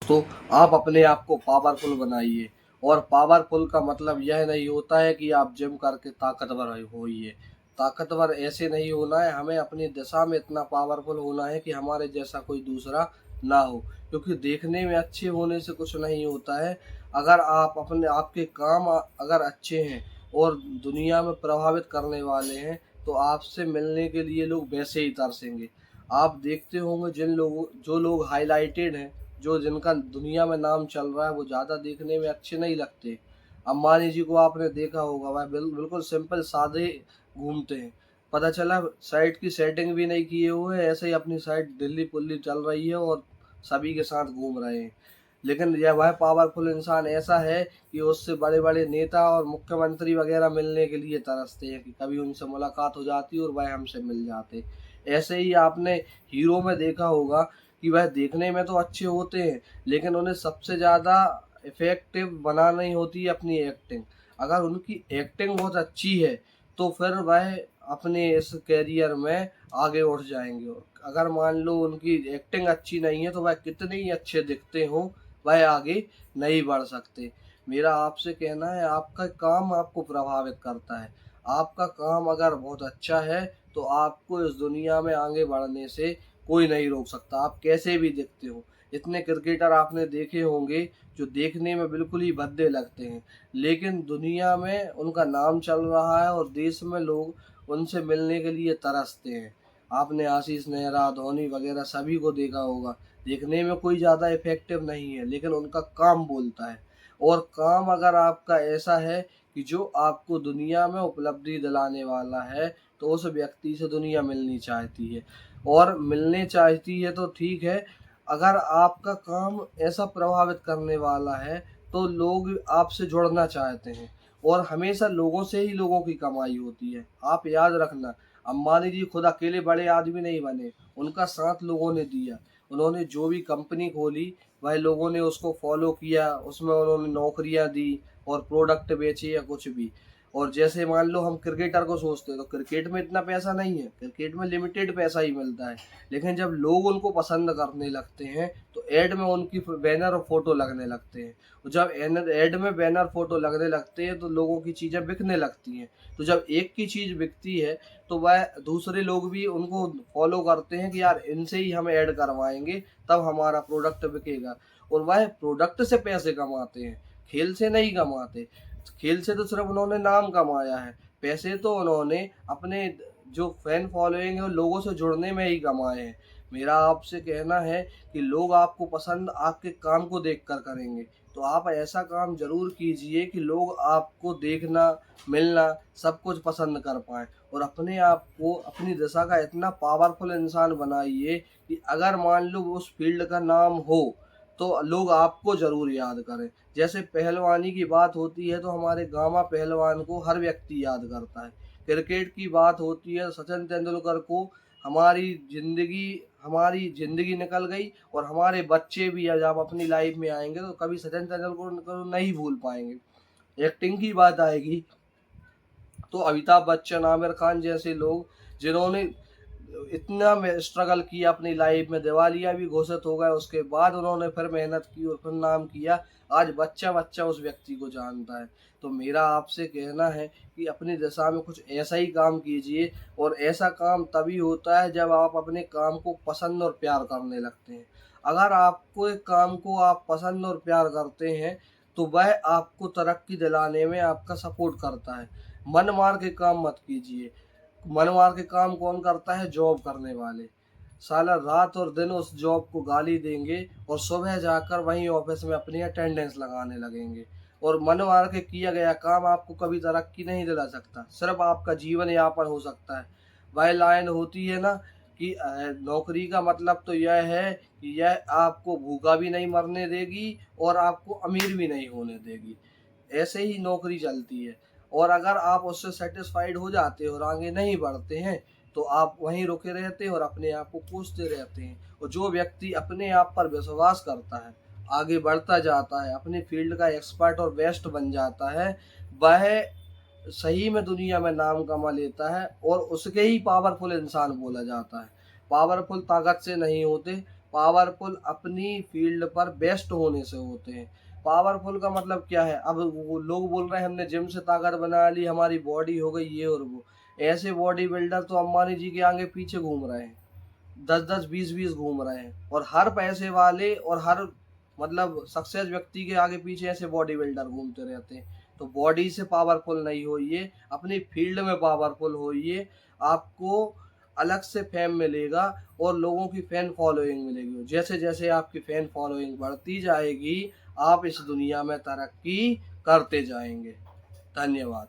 तो आप अपने आप को पावरफुल बनाइए। और पावरफुल का मतलब यह नहीं होता है कि आप जिम करके ताकतवर होइए। ताकतवर ऐसे नहीं होना है, हमें अपनी दिशा में इतना पावरफुल होना है कि हमारे जैसा कोई दूसरा ना हो। क्योंकि देखने में अच्छे होने से कुछ नहीं होता है। अगर आप अपने आपके काम अगर अच्छे हैं और दुनिया में प्रभावित करने वाले हैं, तो आपसे मिलने के लिए लोग वैसे ही तरसेंगे। आप देखते होंगे जो लोग हाइलाइटेड हैं, जो जिनका दुनिया में नाम चल रहा है, वो ज़्यादा देखने में अच्छे नहीं लगते। अंबानी जी को आपने देखा होगा, वह बिल्कुल सिंपल सादे घूमते हैं। पता चला साइट की सेटिंग भी नहीं किए हुए, ऐसे ही अपनी साइट दिल्ली पुल्ली चल रही है और सभी के साथ घूम रहे हैं। लेकिन यह वह पावरफुल इंसान ऐसा है कि उससे बड़े बड़े नेता और मुख्यमंत्री वगैरह मिलने के लिए तरसते हैं कि कभी उनसे मुलाकात हो जाती और वह हमसे मिल जाते। ऐसे ही आपने हीरो में देखा होगा कि वह देखने में तो अच्छे होते हैं, लेकिन उन्हें सबसे ज़्यादा इफेक्टिव बनानी होती है अपनी एक्टिंग। अगर उनकी एक्टिंग बहुत अच्छी है तो फिर वह अपने इस कैरियर में आगे उठ जाएंगे। अगर मान लो उनकी एक्टिंग अच्छी नहीं है तो वह कितने ही अच्छे दिखते हों, वह आगे नहीं बढ़ सकते। मेरा आपसे कहना है, आपका काम आपको प्रभावित करता है। आपका काम अगर बहुत अच्छा है तो आपको इस दुनिया में आगे बढ़ने से कोई नहीं रोक सकता, आप कैसे भी दिखते हो। इतने क्रिकेटर आपने देखे होंगे जो देखने में बिल्कुल ही भद्दे लगते हैं, लेकिन दुनिया में उनका नाम चल रहा है और देश में लोग उनसे मिलने के लिए तरसते हैं। आपने आशीष नेहरा, धोनी वगैरह सभी को देखा होगा। देखने में कोई ज़्यादा इफेक्टिव नहीं है, लेकिन उनका काम बोलता है। और काम अगर आपका ऐसा है कि जो आपको दुनिया में उपलब्धि दिलाने वाला है, तो उस व्यक्ति से दुनिया मिलनी चाहती है। और मिलने चाहती है तो ठीक है, अगर आपका काम ऐसा प्रभावित करने वाला है तो लोग आपसे जुड़ना चाहते हैं। और हमेशा लोगों से ही लोगों की कमाई होती है। आप याद रखना, अंबानी जी खुद अकेले बड़े आदमी नहीं बने, उनका साथ लोगों ने दिया। उन्होंने जो भी कंपनी खोली, वह लोगों ने उसको फॉलो किया, उसमें उन्होंने नौकरियां दी और प्रोडक्ट बेचे या कुछ भी। और जैसे मान लो हम क्रिकेटर को सोचते हैं, तो क्रिकेट में इतना पैसा नहीं है, क्रिकेट में लिमिटेड पैसा ही मिलता है। लेकिन जब लोग उनको पसंद करने लगते हैं तो एड में उनकी बैनर और फोटो लगने लगते हैं। और जब एड में बैनर फोटो लगने लगते हैं तो लोगों की चीज़ें बिकने लगती हैं। तो जब एक की चीज़ बिकती है तो वह दूसरे लोग भी उनको फॉलो करते हैं कि यार इनसे ही हम ऐड करवाएंगे, तब हमारा प्रोडक्ट बिकेगा। और वह प्रोडक्ट से पैसे कमाते हैं, खेल से नहीं कमाते। खेल से तो सिर्फ उन्होंने नाम कमाया है, पैसे तो उन्होंने अपने जो फैन फॉलोइंग है लोगों से जुड़ने में ही कमाए हैं। मेरा आपसे कहना है कि लोग आपको पसंद आपके काम को देखकर करेंगे। तो आप ऐसा काम ज़रूर कीजिए कि लोग आपको देखना, मिलना, सब कुछ पसंद कर पाएँ। और अपने आप को अपनी दिशा का इतना पावरफुल इंसान बनाइए कि अगर मान लो उस फील्ड का नाम हो तो लोग आपको ज़रूर याद करें। जैसे पहलवानी की बात होती है तो हमारे गामा पहलवान को हर व्यक्ति याद करता है। क्रिकेट की बात होती है, सचिन तेंदुलकर को हमारी ज़िंदगी निकल गई। और हमारे बच्चे भी जब अपनी लाइफ में आएंगे तो कभी सचिन तेंदुलकर को नहीं भूल पाएंगे। एक्टिंग की बात आएगी तो अमिताभ बच्चन, आमिर खान जैसे लोग, जिन्होंने इतना में स्ट्रगल किया अपनी लाइफ में, दिवालिया भी घोषित हो गए, उसके बाद उन्होंने फिर मेहनत की और फिर नाम किया। आज बच्चा बच्चा उस व्यक्ति को जानता है। तो मेरा आपसे कहना है कि अपनी दशा में कुछ ऐसा ही काम कीजिए। और ऐसा काम तभी होता है जब आप अपने काम को पसंद और प्यार करने लगते हैं। अगर आपको एक काम को आप पसंद और प्यार करते हैं तो वह आपको तरक्की दिलाने में आपका सपोर्ट करता है। मन मार के काम मत कीजिए। मन मार के काम कौन करता है? जॉब करने वाले। साला रात और दिन उस जॉब को गाली देंगे और सुबह जाकर वहीं ऑफिस में अपनी अटेंडेंस लगाने लगेंगे। और मन मार के किया गया काम आपको कभी तरक्की नहीं दिला सकता, सिर्फ आपका जीवन यापन हो सकता है। वह लाइन होती है ना कि नौकरी का मतलब तो यह है कि यह आपको भूखा भी नहीं मरने देगी और आपको अमीर भी नहीं होने देगी। ऐसे ही नौकरी चलती है। और अगर आप उससे सेटिस्फाइड हो जाते हो और आगे नहीं बढ़ते हैं तो आप वहीं रुके रहते हैं और अपने आप को कोसते रहते हैं। और जो व्यक्ति अपने आप पर विश्वास करता है, आगे बढ़ता जाता है, अपने फील्ड का एक्सपर्ट और बेस्ट बन जाता है, वह सही में दुनिया में नाम कमा लेता है और उसके ही पावरफुल इंसान बोला जाता है। पावरफुल ताकत से नहीं होते, पावरफुल अपनी फील्ड पर बेस्ट होने से होते हैं। पावरफुल का मतलब क्या है? अब वो लोग बोल रहे हैं हमने जिम से ताकत बना ली, हमारी बॉडी हो गई ये और वो। ऐसे बॉडी बिल्डर तो अंबानी जी के आगे पीछे घूम रहे हैं, 10-10, 20-20 घूम रहे हैं, और हर पैसे वाले और हर मतलब सक्सेस व्यक्ति के आगे पीछे ऐसे बॉडी बिल्डर घूमते रहते हैं। तो बॉडी से पावरफुल नहीं होइए, अपनी फील्ड में पावरफुल होइए। आपको अलग से फेम मिलेगा और लोगों की फैन फॉलोइंग मिलेगी। जैसे जैसे आपकी फैन फॉलोइंग बढ़ती जाएगी, आप इस दुनिया में तरक्की करते जाएंगे। धन्यवाद।